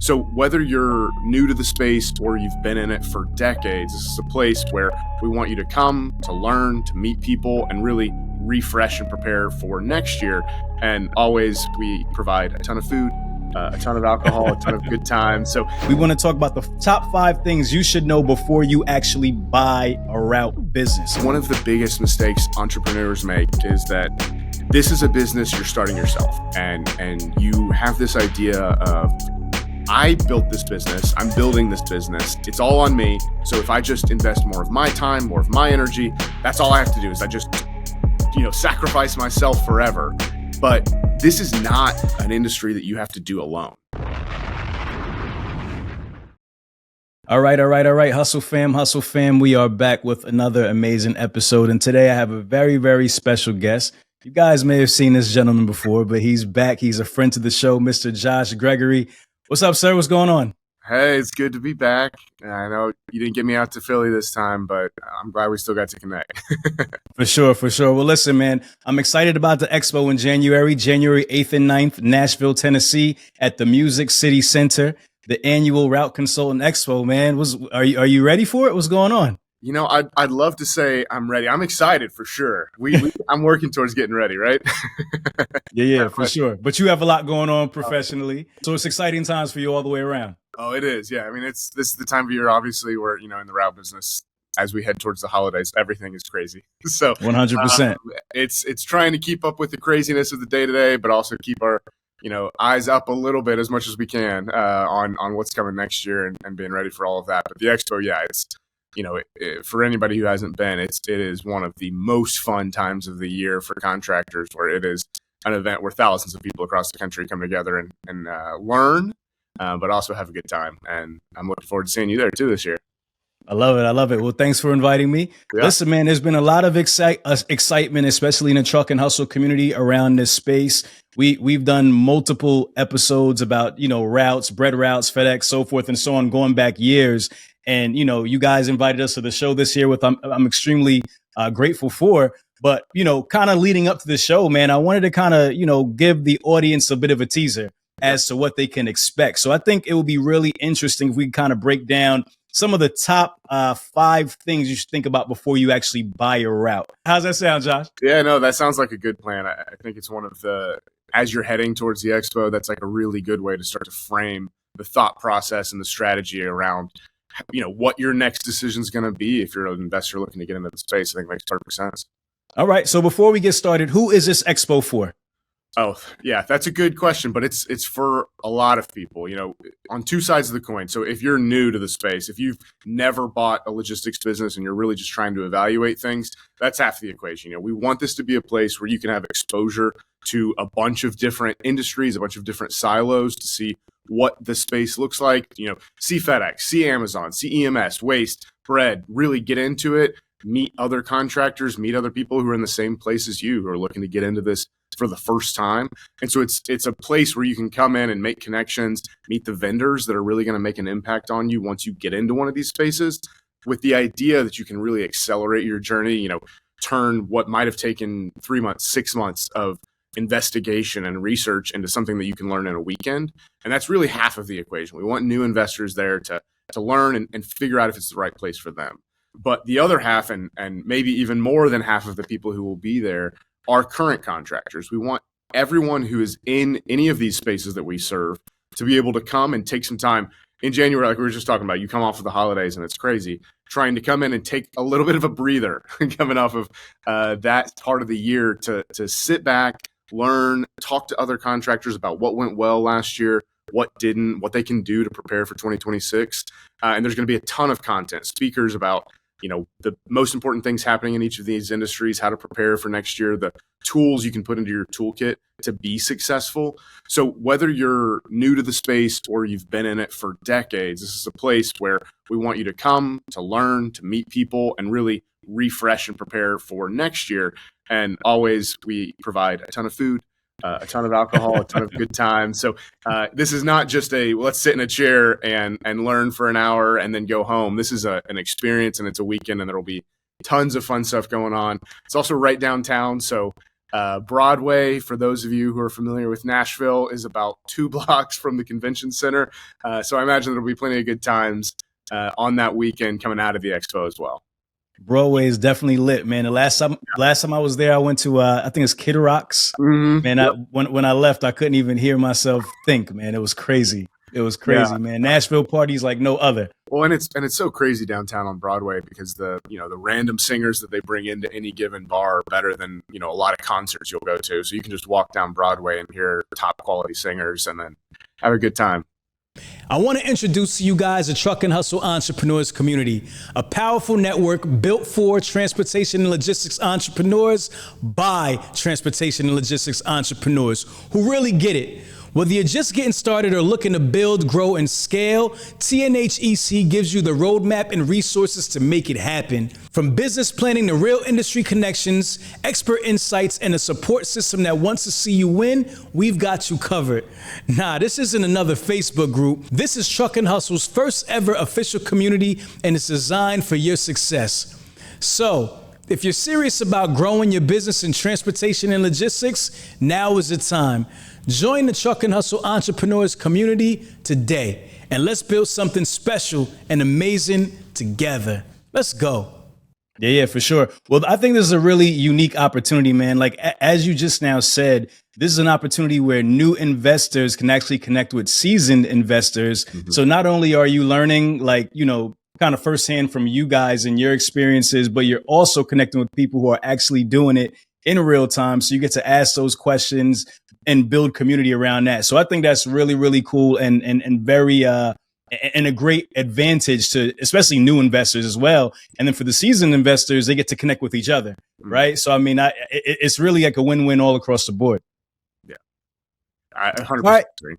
So whether you're new to the space or you've been in it for decades, this is a place where we want you to come, to learn, to meet people, and really refresh and prepare for next year. And always we provide a ton of food, a ton of alcohol, a ton of good time. So we want to talk about the top 5 things you should know before you actually buy a route business. One of the biggest mistakes entrepreneurs make is that this is a business you're starting yourself, and you have this idea of, I built this business, I'm building this business, it's all on me. So if I just invest more of my time, more of my energy, that's all I have to do is I just, sacrifice myself forever. But this is not an industry that you have to do alone. All right. Hustle fam. We are back with another amazing episode. And today I have a very, very special guest. You guys may have seen this gentleman before, but he's back. He's a friend to the show, Mr. Josh Gregory. What's up, sir? What's going on? Hey, it's good to be back. I know you didn't get me out to Philly this time, but I'm glad we still got to connect. For sure. Well, listen, man, I'm excited about the expo in January 8th and 9th, Nashville, Tennessee, at the Music City Center, the annual Route Consultant Expo, man. Are you ready for it? What's going on? I'd love to say I'm ready. I'm excited for sure. I'm working towards getting ready, right? Yeah, for sure. But you have a lot going on professionally, so it's exciting times for you all the way around. Oh, it is. Yeah, I mean, this is the time of year, obviously, where in the route business, as we head towards the holidays, everything is crazy. So 100%. It's trying to keep up with the craziness of the day to day, but also keep our eyes up a little bit as much as we can on what's coming next year and being ready for all of that. But the expo, yeah, it's. For anybody who hasn't been, it is one of the most fun times of the year for contractors, where it is an event where thousands of people across the country come together and learn, but also have a good time. And I'm looking forward to seeing you there too this year. I love it. Well, thanks for inviting me. Yeah. Listen, man, there's been a lot of excitement, especially in the truck and hustle community around this space. We've done multiple episodes about, routes, bread routes, FedEx, so forth and so on, going back years. And, you guys invited us to the show this year, I'm extremely grateful for. But, kind of leading up to the show, man, I wanted to kind of, give the audience a bit of a teaser as to what they can expect. So I think it will be really interesting if we kind of break down some of the top 5 things you should think about before you actually buy a route. How's that sound, Josh? Yeah, no, that sounds like a good plan. I think it's one of the, as you're heading towards the expo, that's like a really good way to start to frame the thought process and the strategy around what your next decision is going to be if you're an investor looking to get into the space. I think makes perfect sense. All right. So before we get started, who is this expo for? Oh, yeah, that's a good question, but it's for a lot of people, on two sides of the coin. So if you're new to the space, if you've never bought a logistics business and you're really just trying to evaluate things, that's half the equation. We want this to be a place where you can have exposure to a bunch of different industries, a bunch of different silos to see what the space looks like, see FedEx, see Amazon, see EMS, waste, bread, really get into it, meet other contractors, meet other people who are in the same place as you who are looking to get into this for the first time. And so it's a place where you can come in and make connections, meet the vendors that are really going to make an impact on you once you get into one of these spaces, with the idea that you can really accelerate your journey, turn what might have taken 3 months, 6 months of investigation and research into something that you can learn in a weekend. And that's really half of the equation. We want new investors there to learn and figure out if it's the right place for them. But the other half, and maybe even more than half of the people who will be there, are current contractors. We want everyone who is in any of these spaces that we serve to be able to come and take some time in January, like we were just talking about. You come off of the holidays and it's crazy, trying to come in and take a little bit of a breather coming off of that part of the year to sit back, learn, talk to other contractors about what went well last year, what didn't, what they can do to prepare for 2026. And there's going to be a ton of content, speakers about the most important things happening in each of these industries, how to prepare for next year, the tools you can put into your toolkit to be successful. So whether you're new to the space or you've been in it for decades, this is a place where we want you to come, to learn, to meet people, and really refresh and prepare for next year. And always we provide a ton of food, a ton of alcohol, a ton of good time. So this is not just let's sit in a chair and learn for an hour and then go home. This is an experience, and it's a weekend, and there will be tons of fun stuff going on. It's also right downtown, so Broadway, for those of you who are familiar with Nashville, is about 2 blocks from the convention center. So I imagine there'll be plenty of good times on that weekend coming out of the expo as well. Broadway is definitely lit, man. The last time I was there, I went to I think it's Kid Rock's. Mm-hmm. Man, Yep. When I left, I couldn't even hear myself think, man. It was crazy. It was crazy, man. Nashville parties like no other. Well, and it's so crazy downtown on Broadway because the random singers that they bring into any given bar are better than, a lot of concerts you'll go to. So you can just walk down Broadway and hear top quality singers and then have a good time. I want to introduce to you guys the Truck and Hustle Entrepreneurs Community, a powerful network built for transportation and logistics entrepreneurs by transportation and logistics entrepreneurs who really get it. Whether you're just getting started or looking to build, grow, and scale, TNHEC gives you the roadmap and resources to make it happen. From business planning to real industry connections, expert insights, and a support system that wants to see you win, we've got you covered. Nah, this isn't another Facebook group. This is Truck and Hustle's first ever official community, and it's designed for your success. So, if you're serious about growing your business in transportation and logistics, now is the time. Join the Truck and Hustle Entrepreneurs community today, and let's build something special and amazing together. Let's go. Yeah, for sure. Well, I think this is a really unique opportunity, man. Like, as you just now said, this is an opportunity where new investors can actually connect with seasoned investors. Mm-hmm. So not only are you learning, kind of firsthand from you guys and your experiences, but you're also connecting with people who are actually doing it in real time. So you get to ask those questions and build community around that. So I think that's really, really cool and very and a great advantage to especially new investors as well. And then for the seasoned investors, they get to connect with each other, right? So I mean, it's really like a win-win all across the board. Yeah, I 100% agree.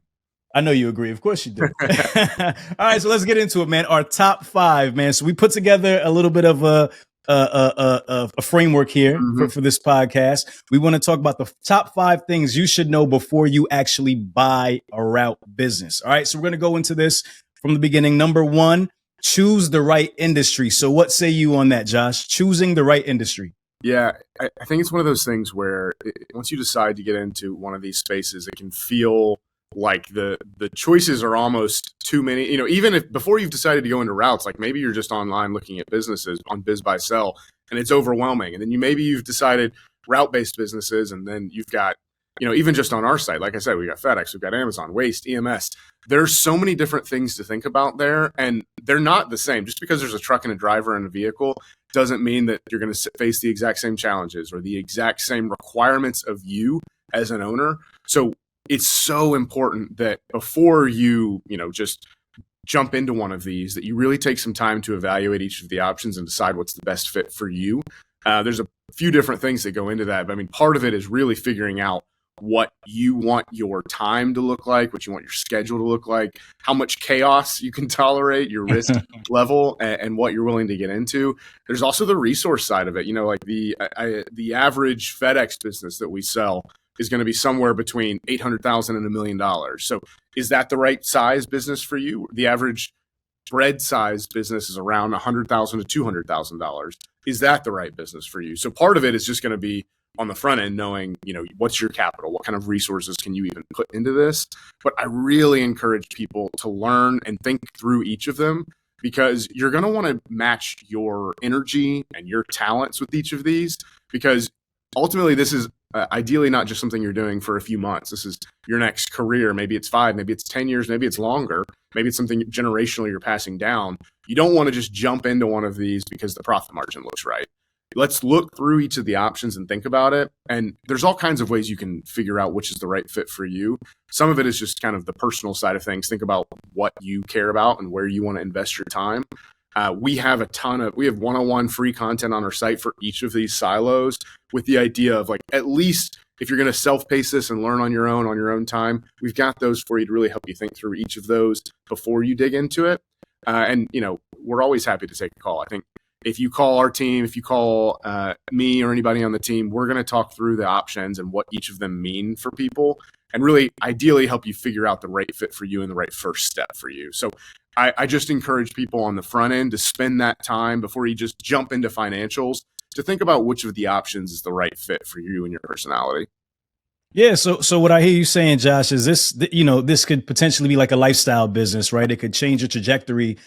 I know you agree. Of course you do. All right, so let's get into it, man. Our top 5, man. So we put together a little bit of a framework here for this podcast. We want to talk about the top 5 things you should know before you actually buy a route business. All right, so we're going to go into this from the beginning. Number 1, choose the right industry. So what say you on that, Josh? Choosing the right industry. Yeah, I think it's one of those things where once you decide to get into one of these spaces, it can feel like the choices are almost too many. Even if before you've decided to go into routes, like maybe you're just online looking at businesses on Biz Buy Sell and it's overwhelming. And then maybe you've decided route-based businesses, and then you've got, even just on our site, like I said, we got FedEx, we've got Amazon, Waste, EMS. There's so many different things to think about there, and they're not the same. Just because there's a truck and a driver and a vehicle doesn't mean that you're going to face the exact same challenges or the exact same requirements of you as an owner. So it's so important that before you, just jump into one of these, that you really take some time to evaluate each of the options and decide what's the best fit for you. There's a few different things that go into that. But I mean, part of it is really figuring out what you want your time to look like, what you want your schedule to look like, how much chaos you can tolerate, your risk level, and what you're willing to get into. There's also the resource side of it. Like the average FedEx business that we sell is going to be somewhere between $800,000 and $1 million. So is that the right size business for you? The average bread size business is around $100,000 to $200,000. Is that the right business for you? So part of it is just going to be on the front end, knowing, what's your capital, what kind of resources can you even put into this? But I really encourage people to learn and think through each of them, because you're going to want to match your energy and your talents with each of these, because ultimately this is ideally not just something you're doing for a few months. This is your next career. Maybe it's 5, maybe it's 10 years, maybe it's longer. Maybe it's something generationally you're passing down. You don't want to just jump into one of these because the profit margin looks right. Let's look through each of the options and think about it. And there's all kinds of ways you can figure out which is the right fit for you. Some of it is just kind of the personal side of things. Think about what you care about and where you want to invest your time. We have one-on-one free content on our site for each of these silos, with the idea of, like, at least if you're going to self-pace this and learn on your own time, we've got those for you to really help you think through each of those before you dig into it. And we're always happy to take a call. I think if you call our team, if you call me or anybody on the team, we're going to talk through the options and what each of them mean for people, and really ideally help you figure out the right fit for you and the right first step for you. So I just encourage people on the front end to spend that time before you just jump into financials, to think about which of the options is the right fit for you and your personality. Yeah. So what I hear you saying, Josh, is this could potentially be like a lifestyle business, right? It could change the trajectory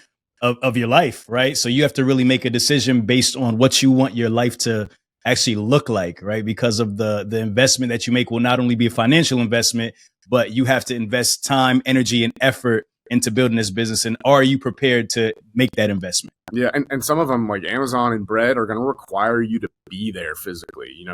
of your life, right? So you have to really make a decision based on what you want your life to actually look like, right? Because of the investment that you make will not only be a financial investment, but you have to invest time, energy, and effort into building this business. And are you prepared to make that investment? Yeah, and some of them like Amazon and Bread are going to require you to be there physically,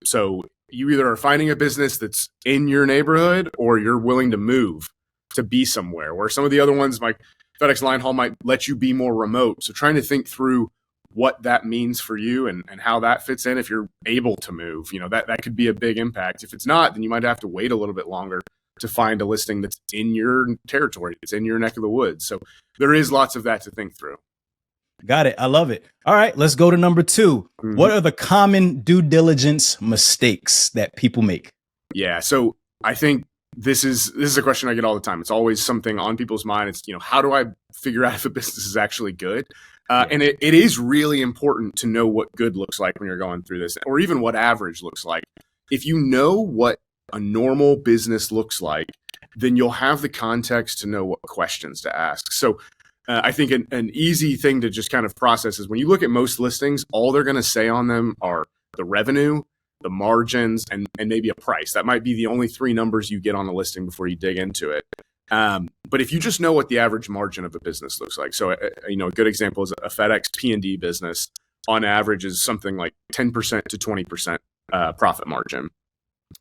So you either are finding a business that's in your neighborhood or you're willing to move to be somewhere, where some of the other ones like FedEx Line Haul might let you be more remote. So trying to think through what that means for you and how that fits in if you're able to move, that could be a big impact. If it's not, then you might have to wait a little bit longer to find a listing that's in your territory, it's in your neck of the woods. So there is lots of that to think through. Got it. I love it. All right, let's go to number 2. Mm-hmm. What are the common due diligence mistakes that people make? Yeah, so I think this is a question I get all the time. It's always something on people's mind. It's, how do I figure out if a business is actually good? And it is really important to know what good looks like when you're going through this, or even what average looks like. If you know what a normal business looks like, then you'll have the context to know what questions to ask. So I think an easy thing to just kind of process is when you look at most listings, all they're going to say on them are the revenue, the margins, and maybe a price. That might be the only 3 numbers you get on a listing before you dig into it. But if you just know what the average margin of a business looks like, so a good example is a FedEx P&D business on average is something like 10% to 20% profit margin.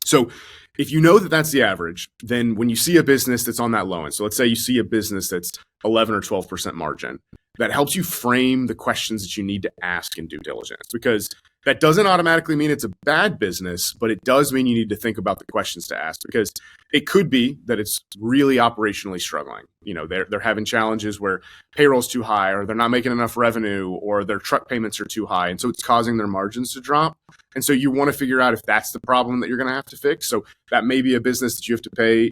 So if you know that that's the average, then when you see a business that's on that low end, so let's say you see a business that's 11 or 12% margin, that helps you frame the questions that you need to ask in due diligence, because that doesn't automatically mean it's a bad business, but it does mean you need to think about the questions to ask, because it could be that it's really operationally struggling. They're having challenges where payroll's too high, or they're not making enough revenue, or their truck payments are too high. And so it's causing their margins to drop. And so you want to figure out if that's the problem that you're going to have to fix. So that may be a business that you have to pay,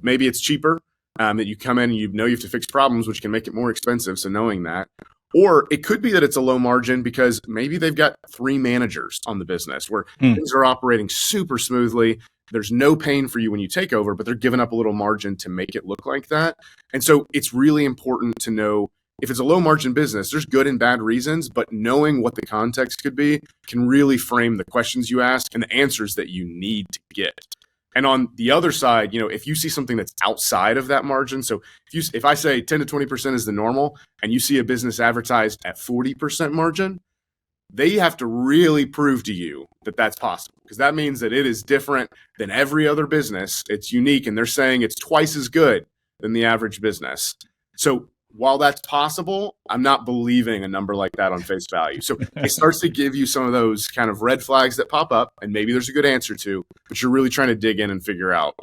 maybe it's cheaper, that you come in and you have to fix problems, which can make it more expensive. So knowing that. Or it could be that it's a low margin because maybe they've got 3 managers on the business where things are operating super smoothly. There's no pain for you when you take over, but they're giving up a little margin to make it look like that. And so it's really important to know if it's a low margin business, there's good and bad reasons, but knowing what the context could be can really frame the questions you ask and the answers that you need to get. And on the other side, if you see something that's outside of that margin, so if I say 10 to 20% is the normal and you see a business advertised at 40% margin, they have to really prove to you that that's possible, because that means that it is different than every other business. It's unique, and they're saying it's twice as good than the average business. So while that's possible, I'm not believing a number like that on face value. So it starts to give you some of those kind of red flags that pop up, and maybe there's a good answer to, but you're really trying to dig in and figure out,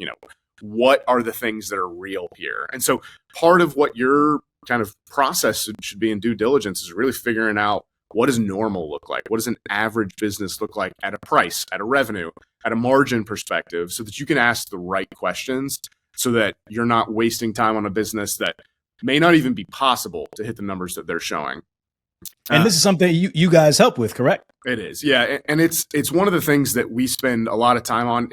what are the things that are real here? And so part of what your kind of process should be in due diligence is really figuring out, what does normal look like? What does an average business look like at a price, at a revenue, at a margin perspective, so that you can ask the right questions so that you're not wasting time on a business that may not even be possible to hit the numbers that they're showing. And this is something you guys help with, correct? It is, yeah. And it's one of the things that we spend a lot of time on.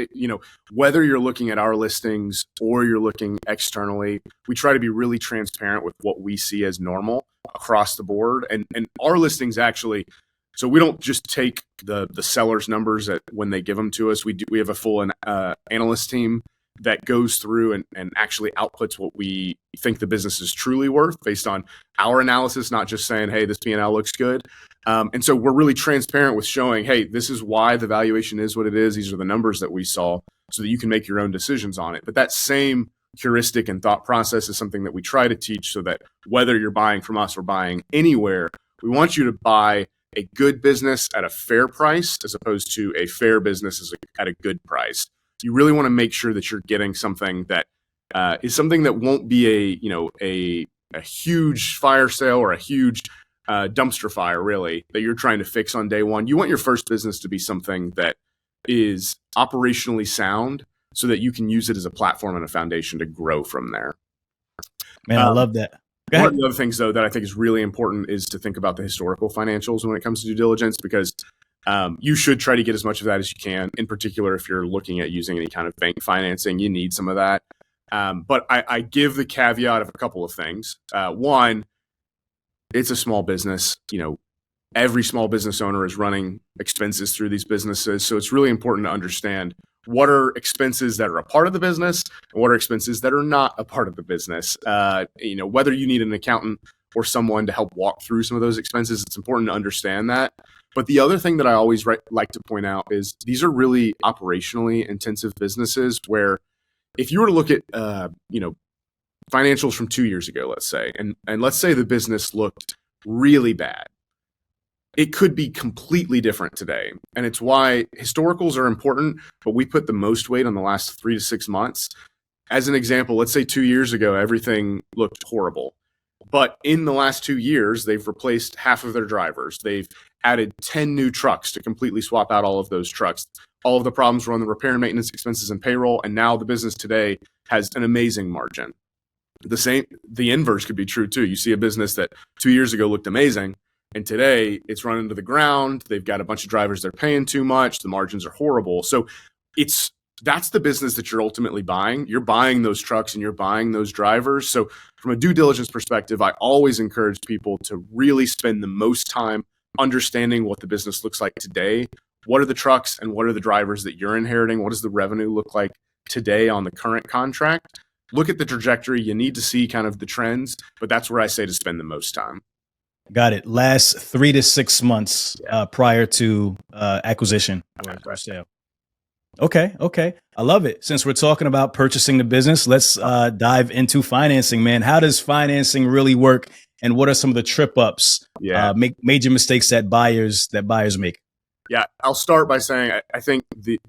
Whether you're looking at our listings or you're looking externally, we try to be really transparent with what we see as normal across the board. And our listings actually, so we don't just take the seller's numbers when they give them to us. We have a full analyst team that goes through and actually outputs what we think the business is truly worth based on our analysis, not just saying, hey, this P&L looks good. And so we're really transparent with showing, hey, this is why the valuation is what it is. These are the numbers that we saw, so that you can make your own decisions on it. But that same heuristic and thought process is something that we try to teach, so that whether you're buying from us or buying anywhere, we want you to buy a good business at a fair price as opposed to a fair business at a good price. You really want to make sure that you're getting something that is something that won't be a huge fire sale or a huge dumpster fire, really, that you're trying to fix on day one. You want your first business to be something that is operationally sound, so that you can use it as a platform and a foundation to grow from there. Man, I love that. One of the other things, though, that I think is really important is to think about the historical financials when it comes to due diligence, because You should try to get as much of that as you can. In particular, if you're looking at using any kind of bank financing, you need some of that. But I give the caveat of a couple of things. One, it's a small business. Every small business owner is running expenses through these businesses. So it's really important to understand what are expenses that are a part of the business and what are expenses that are not a part of the business. Whether you need an accountant or someone to help walk through some of those expenses, it's important to understand that. But the other thing that I always like to point out is these are really operationally intensive businesses where if you were to look at, financials from 2 years ago, let's say, and let's say the business looked really bad, it could be completely different today. And it's why historicals are important, but we put the most weight on the last 3 to 6 months. As an example, let's say 2 years ago, everything looked horrible. But in the last 2 years, they've replaced half of their drivers. They've added 10 new trucks to completely swap out all of those trucks. All of the problems were on the repair and maintenance expenses and payroll. And now the business today has an amazing margin. The inverse could be true too. You see a business that 2 years ago looked amazing, and today it's run into the ground. They've got a bunch of drivers they're paying too much. The margins are horrible. So that's the business that you're ultimately buying. You're buying those trucks and you're buying those drivers. So from a due diligence perspective, I always encourage people to really spend the most time understanding what the business looks like today. What are the trucks and what are the drivers that you're inheriting? What does the revenue look like today on the current contract? Look at the trajectory. You need to see kind of the trends, but that's where I say to spend the most time. Got it. Last 3 to 6 months prior to acquisition or sale. Okay. I love it. Since we're talking about purchasing the business, let's dive into financing, man. How does financing really work? And what are some of the trip ups, major mistakes that buyers make? Yeah, I'll start by saying I think the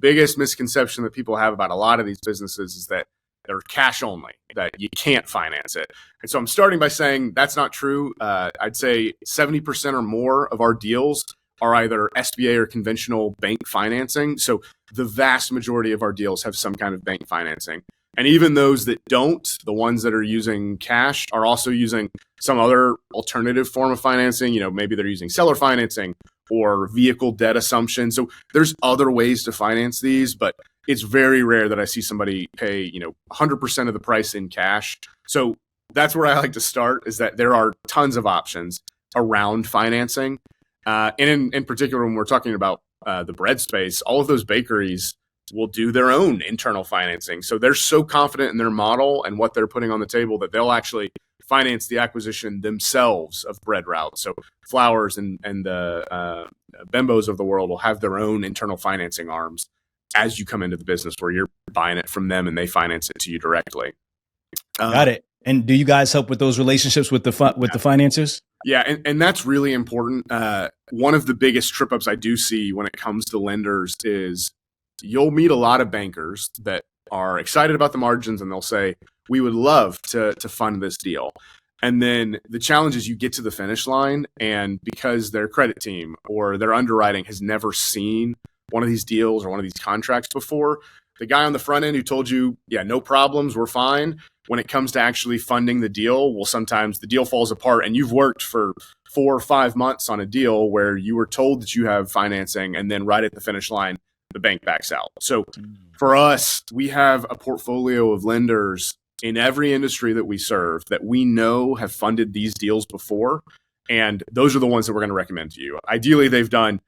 biggest misconception that people have about a lot of these businesses is that they're cash only, that you can't finance it. And so I'm starting by saying that's not true. I'd say 70% or more of our deals are either SBA or conventional bank financing. So the vast majority of our deals have some kind of bank financing. And even those that don't, the ones that are using cash are also using some other alternative form of financing. Maybe they're using seller financing or vehicle debt assumption. So there's other ways to finance these, but it's very rare that I see somebody pay, 100% of the price in cash. So that's where I like to start, is that there are tons of options around financing. And in particular, when we're talking about the bread space, all of those bakeries will do their own internal financing. So they're so confident in their model and what they're putting on the table that they'll actually finance the acquisition themselves of bread routes. So Flowers and the Bembos of the world will have their own internal financing arms as you come into the business, where you're buying it from them and they finance it to you directly. Got it. And do you guys help with those relationships with the financiers? Yeah, and that's really important. One of the biggest trip ups I do see when it comes to lenders is you'll meet a lot of bankers that are excited about the margins and they'll say, we would love to fund this deal. And then the challenge is you get to the finish line, and because their credit team or their underwriting has never seen one of these deals or one of these contracts before, the guy on the front end who told you, yeah, no problems, we're fine, when it comes to actually funding the deal, well, sometimes the deal falls apart and you've worked for 4 or 5 months on a deal where you were told that you have financing, and then right at the finish line, the bank backs out. So for us, we have a portfolio of lenders in every industry that we serve that we know have funded these deals before. And those are the ones that we're going to recommend to you. Ideally, they've done,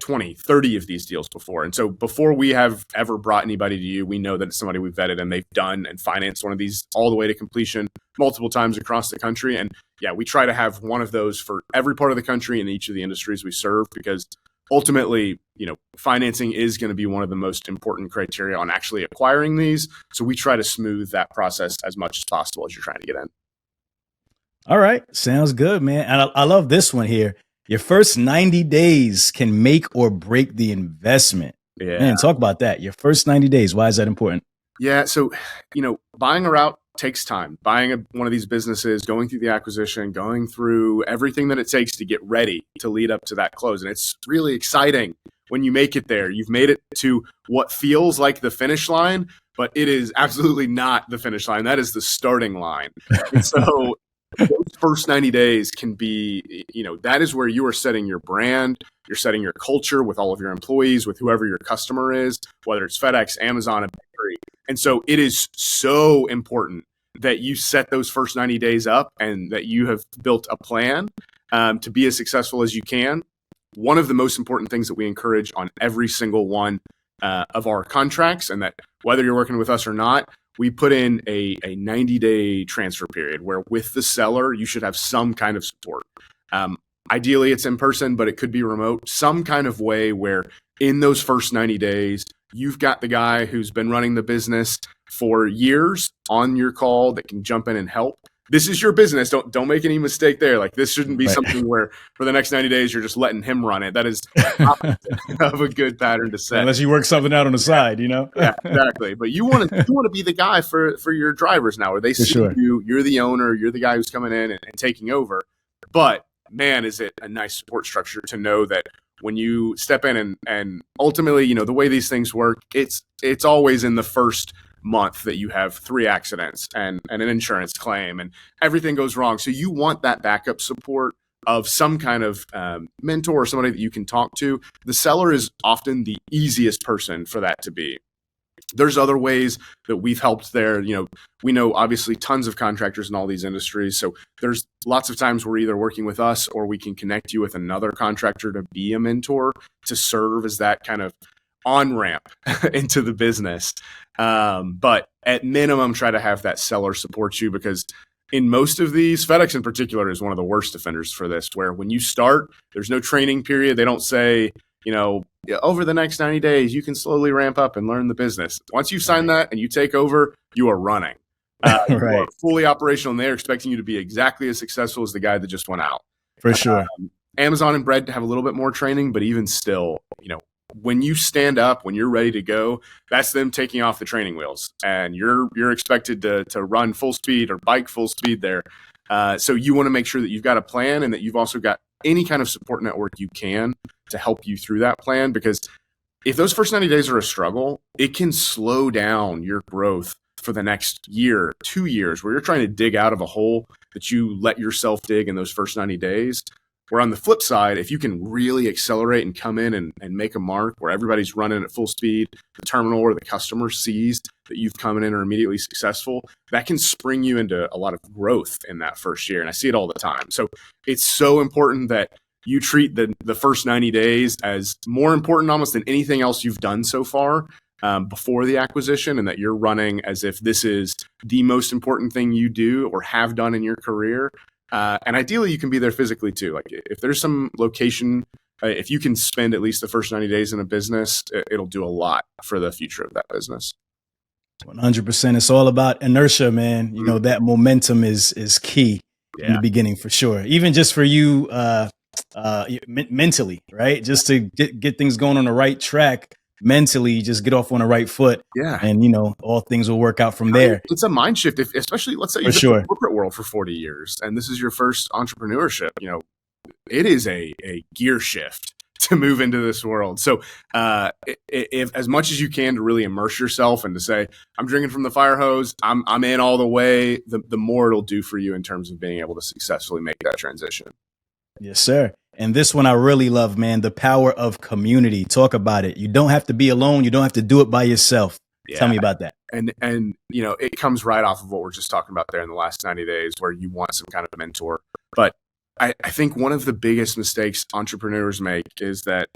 20, 30 of these deals before. And so before we have ever brought anybody to you, we know that it's somebody we've vetted and they've done and financed one of these all the way to completion multiple times across the country. And yeah, we try to have one of those for every part of the country in each of the industries we serve, because ultimately, financing is going to be one of the most important criteria on actually acquiring these. So we try to smooth that process as much as possible as you're trying to get in. All right. Sounds good, man. And I love this one here. Your first 90 days can make or break the investment. Yeah. Man, talk about that. Your first 90 days. Why is that important? Yeah. So, buying a route takes time. Buying one of these businesses, going through the acquisition, going through everything that it takes to get ready to lead up to that close. And it's really exciting when you make it there. You've made it to what feels like the finish line, but it is absolutely not the finish line. That is the starting line. And so those first 90 days can be, that is where you are setting your brand, you're setting your culture with all of your employees, with whoever your customer is, whether it's FedEx, Amazon, and bakery. And so it is so important that you set those first 90 days up and that you have built a plan to be as successful as you can. One of the most important things that we encourage on every single one of our contracts, and that whether you're working with us or not, we put in a 90-day transfer period where with the seller, you should have some kind of support. Ideally, it's in person, but it could be remote, some kind of way where in those first 90 days, you've got the guy who's been running the business for years on your call that can jump in and help. This is your business. Don't make any mistake there. Like, this shouldn't be something where for the next 90 days, you're just letting him run it. That is opposite of a good pattern to set. Unless you work something out on the side, Yeah, exactly. But you want to be the guy for your drivers now, where they see you're the owner, you're the guy who's coming in and taking over. But man, is it a nice support structure to know that when you step in and ultimately, the way these things work, it's always in the first month that you have 3 accidents and an insurance claim and everything goes wrong. So you want that backup support of some kind of mentor or somebody that you can talk to. The seller is often the easiest person for that to be. There's other ways that we've helped there. We know obviously tons of contractors in all these industries. So there's lots of times we're either working with us or we can connect you with another contractor to be a mentor, to serve as that kind of on-ramp into the business. But at minimum, try to have that seller support you, because in most of these, FedEx in particular is one of the worst offenders for this, where when you start, there's no training period. They don't say, over the next 90 days, you can slowly ramp up and learn the business. Once you sign that and you take over, you are running. You are fully operational, and they're expecting you to be exactly as successful as the guy that just went out. For sure. Amazon and Bread have a little bit more training, but even still, when you stand up, when you're ready to go, that's them taking off the training wheels, and you're expected to run full speed or bike full speed there. So you want to make sure that you've got a plan and that you've also got any kind of support network you can to help you through that plan. Because if those first 90 days are a struggle, it can slow down your growth for the next year, 2 years, where you're trying to dig out of a hole that you let yourself dig in those first 90 days. Where on the flip side, if you can really accelerate and come in and make a mark where everybody's running at full speed, the terminal or the customer sees that you've come in and are immediately successful, that can spring you into a lot of growth in that first year. And I see it all the time. So it's so important that you treat the first 90 days as more important almost than anything else you've done so far before the acquisition, and that you're running as if this is the most important thing you do or have done in your career. And ideally, you can be there physically too. Like if there's some location, if you can spend at least the first 90 days in a business, it'll do a lot for the future of that business. 100%. It's all about inertia, man. That momentum is key in the beginning for sure. Even just for you mentally, right? Just to get things going on the right track. Mentally, just get off on the right foot, and all things will work out from there. It's a mind shift, especially let's say you've been in the corporate world for 40 years, and this is your first entrepreneurship. It is a gear shift to move into this world. So, if as much as you can to really immerse yourself and to say, "I'm drinking from the fire hose, I'm in all the way," the more it'll do for you in terms of being able to successfully make that transition. Yes, sir. And this one I really love, man, the power of community. Talk about it. You don't have to be alone. You don't have to do it by yourself. Tell me about that. And it comes right off of what we're just talking about there in the last 90 days, where you want some kind of mentor. But I think one of the biggest mistakes entrepreneurs make is that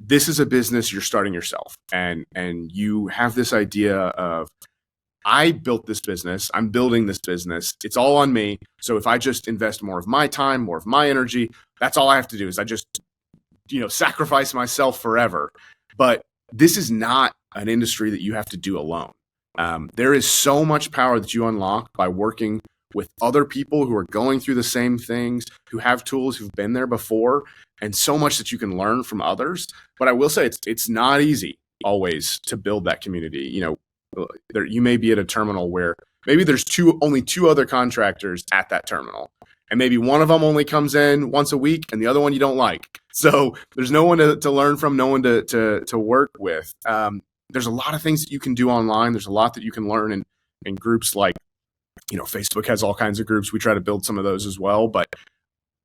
this is a business you're starting yourself. And you have this idea of, I built this business. I'm building this business. It's all on me. So if I just invest more of my time, more of my energy, that's all I have to do is I just, sacrifice myself forever. But this is not an industry that you have to do alone. There is so much power that you unlock by working with other people who are going through the same things, who have tools, who've been there before, and so much that you can learn from others. But I will say it's not easy always to build that community. You may be at a terminal where maybe there's only two other contractors at that terminal, and maybe one of them only comes in once a week and the other one you don't like. So there's no one to learn from, no one to work with. There's a lot of things that you can do online. There's a lot that you can learn in groups like Facebook has all kinds of groups. We try to build some of those as well. But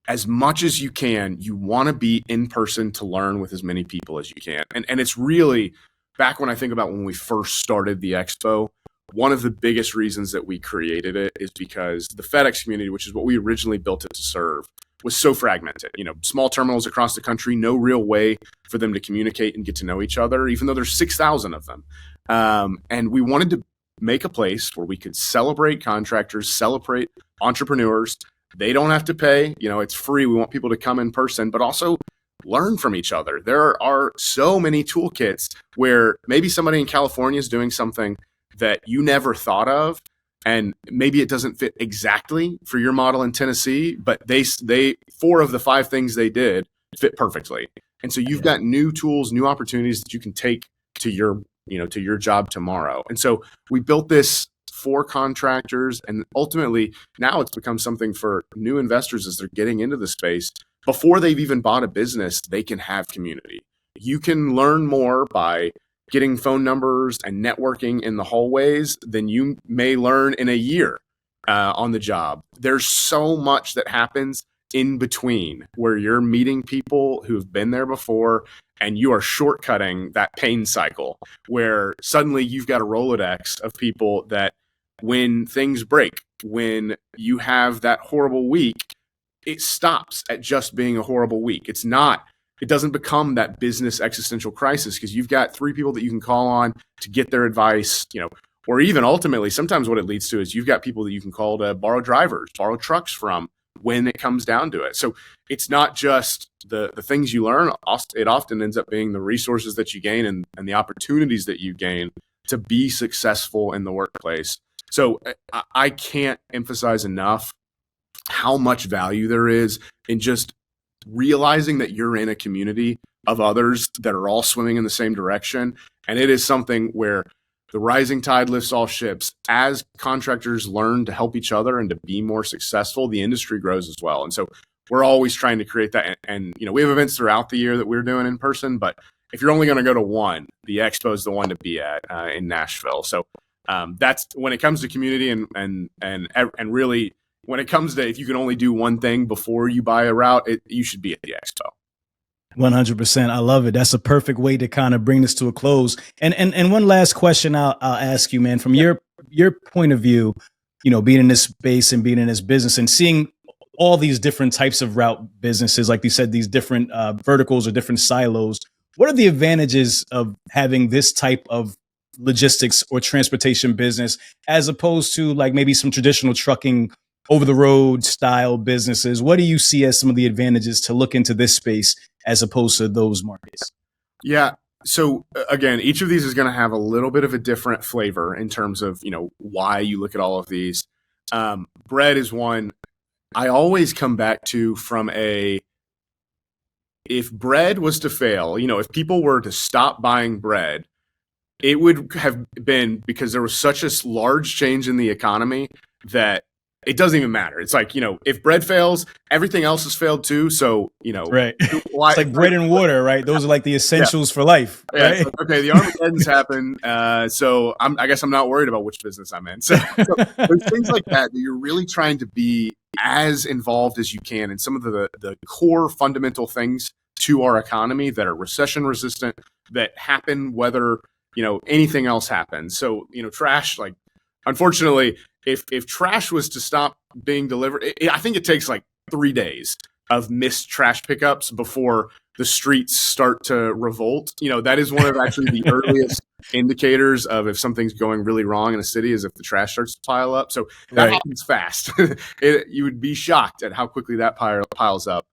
as much as you can, you want to be in person to learn with as many people as you can. And it's really, back when I think about when we first started the expo, one of the biggest reasons that we created it is because the FedEx community, which is what we originally built it to serve, was so fragmented. Small terminals across the country, no real way for them to communicate and get to know each other, even though there's 6,000 of them. And we wanted to make a place where we could celebrate contractors, celebrate entrepreneurs. They don't have to pay. It's free. We want people to come in person, but also learn from each other. There are so many toolkits where maybe somebody in California is doing something that you never thought of, and maybe it doesn't fit exactly for your model in Tennessee, but they 4 of the 5 things they did fit perfectly. And so you've got new tools, new opportunities that you can take to your job tomorrow. And so we built this for contractors, and ultimately now it's become something for new investors as they're getting into the space. Before they've even bought a business, they can have community. You can learn more by getting phone numbers and networking in the hallways than you may learn in a year on the job. There's so much that happens in between where you're meeting people who've been there before, and you are shortcutting that pain cycle where suddenly you've got a Rolodex of people that when things break, when you have that horrible week, it stops at just being a horrible week. It doesn't become that business existential crisis because you've got 3 people that you can call on to get their advice, or even ultimately, sometimes what it leads to is you've got people that you can call to borrow drivers, borrow trucks from when it comes down to it. So it's not just the things you learn. It often ends up being the resources that you gain and the opportunities that you gain to be successful in the workplace. So I can't emphasize enough how much value there is in just realizing that you're in a community of others that are all swimming in the same direction. And it is something where the rising tide lifts all ships. As contractors learn to help each other and to be more successful, the industry grows as well. And so we're always trying to create that. And we have events throughout the year that we're doing in person, but if you're only going to go to one, the expo is the one to be at in Nashville. So that's when it comes to community and really, when it comes to if you can only do one thing before you buy a route, you should be at the expo. 100%. I love it. That's a perfect way to kind of bring this to a close. And one last question I'll ask you, man, from your point of view, being in this space and being in this business and seeing all these different types of route businesses, like you said, these different verticals or different silos. What are the advantages of having this type of logistics or transportation business as opposed to like maybe some traditional trucking over the road style businesses? What do you see as some of the advantages to look into this space as opposed to those markets? Yeah. So again, each of these is going to have a little bit of a different flavor in terms of, why you look at all of these. Bread is one I always come back to from if bread was to fail, if people were to stop buying bread, it would have been because there was such a large change in the economy that it doesn't even matter. It's like, if bread fails, everything else has failed too. So, right. It's like bread and water, right? Those are like the essentials for life. Yeah, right? Like, okay, the Armageddon's happened. So I guess I'm not worried about which business I'm in. So there's things like that you're really trying to be as involved as you can in some of the core fundamental things to our economy that are recession resistant, that happen whether, anything else happens. So, trash, like, unfortunately, if trash was to stop being delivered, I think it takes like 3 days of missed trash pickups before the streets start to revolt. That is one of actually the earliest indicators of if something's going really wrong in a city is if the trash starts to pile up. So that happens fast. You would be shocked at how quickly that piles up.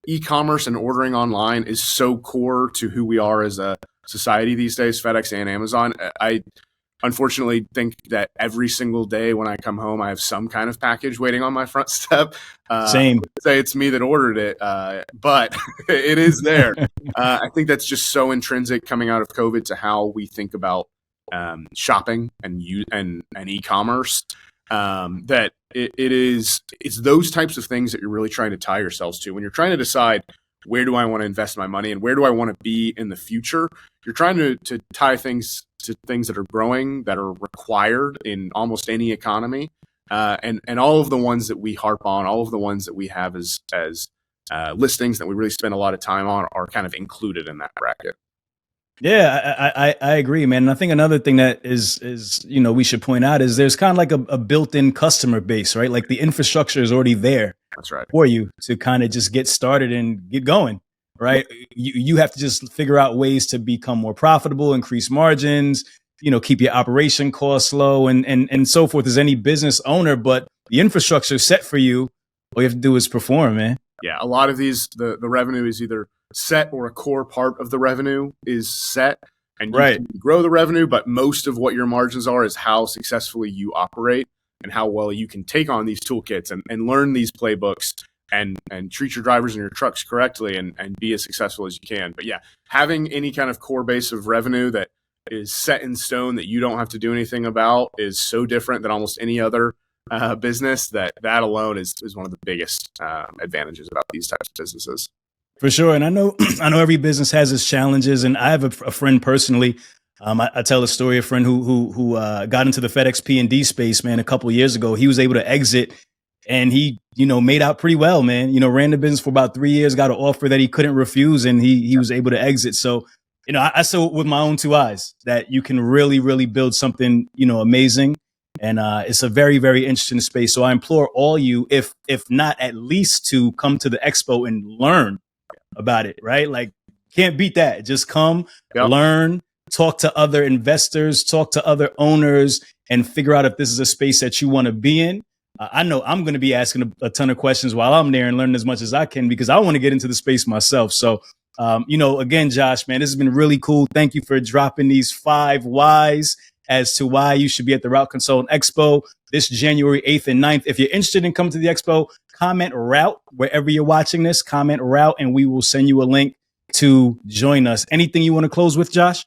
E-commerce and ordering online is so core to who we are as a society these days, FedEx and Amazon. I unfortunately think that every single day when I come home, I have some kind of package waiting on my front step. Same. I would say it's me that ordered it, but it is there. I think that's just so intrinsic coming out of COVID to how we think about shopping and e-commerce, that it's those types of things that you're really trying to tie yourselves to when you're trying to decide, where do I want to invest my money and where do I want to be in the future? You're trying to tie things to things that are growing, that are required in almost any economy, and all of the ones that we harp on, all of the ones that we have as listings that we really spend a lot of time on are kind of included in that bracket. Yeah, I agree, man. And I think another thing that is we should point out is there's kind of like a built-in customer base, right? Like the infrastructure is already there. That's right. For you to kind of just get started and get going, right? You have to just figure out ways to become more profitable, increase margins, keep your operation costs low and so forth as any business owner. But the infrastructure is set for you. All you have to do is perform, man. Yeah, a lot of these, the revenue is either set or a core part of the revenue is set, and you can grow the revenue, but most of what your margins are is how successfully you operate and how well you can take on these toolkits and learn these playbooks and treat your drivers and your trucks correctly and be as successful as you can. But yeah, having any kind of core base of revenue that is set in stone that you don't have to do anything about is so different than almost any other business that alone is one of the biggest advantages about these types of businesses. For sure. And I know every business has its challenges. And I have a friend personally. I tell a story, a friend who got into the FedEx P&D space, man, a couple of years ago. He was able to exit and he, made out pretty well, man. Ran the business for about 3 years, got an offer that he couldn't refuse, and he was able to exit. So, I saw with my own two eyes that you can really, really build something, amazing. And it's a very, very interesting space. So I implore all you, if not at least to come to the expo and learn about it, right? Like, can't beat that. Just come, learn, talk to other investors, talk to other owners, and figure out if this is a space that you want to be in. I know I'm going to be asking a ton of questions while I'm there and learning as much as I can because I want to get into the space myself. So, again, Josh, man, this has been really cool. Thank you for dropping these 5 whys as to why you should be at the Route Consultant Expo this January 8th and 9th. If you're interested in coming to the expo, comment Route wherever you're watching this, comment Route, and we will send you a link to join us. Anything you want to close with, Josh?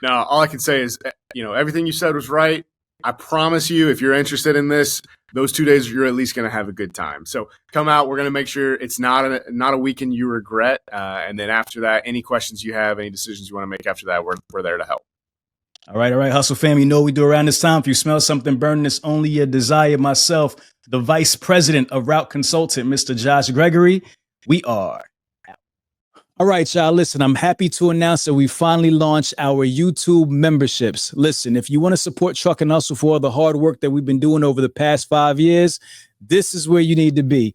No, all I can say is, everything you said was right. I promise you, if you're interested in this, those 2 days, you're at least going to have a good time. So come out. We're going to make sure it's not a weekend you regret. And then after that, any questions you have, any decisions you want to make after that, we're there to help. All right. Hustle fam, you know what we do around this time. If you smell something burning, it's only your desire. Myself, the Vice President of Route Consultant, Mr. Josh Gregory, we are out. All right, y'all. Listen, I'm happy to announce that we finally launched our YouTube memberships. Listen, if you want to support Truck and Hustle for all the hard work that we've been doing over the past 5 years, this is where you need to be.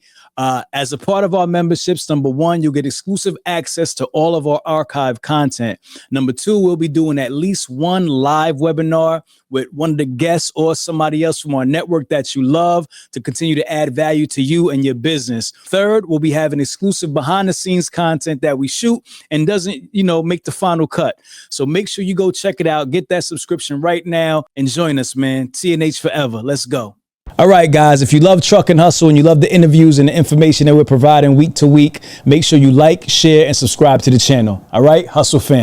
As a part of our memberships, number 1, you'll get exclusive access to all of our archive content. Number 2, we'll be doing at least one live webinar with one of the guests or somebody else from our network that you love to continue to add value to you and your business. Third, we'll be having exclusive behind the scenes content that we shoot and doesn't, make the final cut. So make sure you go check it out. Get that subscription right now and join us, man. TNH forever. Let's go. All right, guys, if you love Truck and Hustle and you love the interviews and the information that we're providing week to week, make sure you like, share, and subscribe to the channel. All right, Hustle fam.